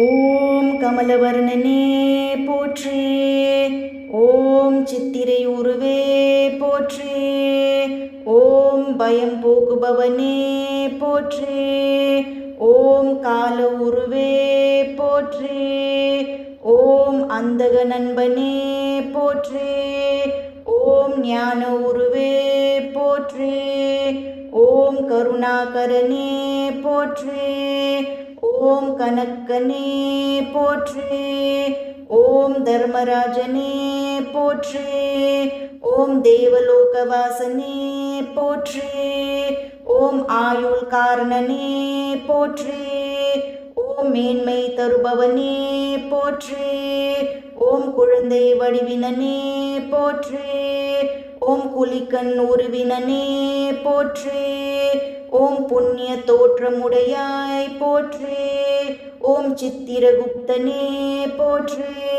ஓம் கமலவர்ணனே போற்றி. ஓம் சித்திரையுருவே போற்றி. ஓம் பயம் போக்குபவனே போற்றி. ஓம் கால உருவே போற்றி. ஓம் அந்தக நண்பனே போற்றி. ஓம் ஞான உருவே போற்றி. ஓம் கருணாகரனே போற்றி. ஓம் கனக்கனே போற்றி. ஓம் தர்மராஜனே போற்றி. ஓம் தேவலோகவாசனே போற்றி. ஓம் ஆயுள் காரணனே போற்றி. ஓம் மேன்மை தருபவனே போற்றி. ஓம் குழந்தை வடிவினனே போற்றி. ஓம் குலிக்கண் உருவினனே போற்றி. ஓம் புண்ணிய தோற்றமுடையாய் போற்றி. ஓம் சித்திரகுப்தனே போற்றி.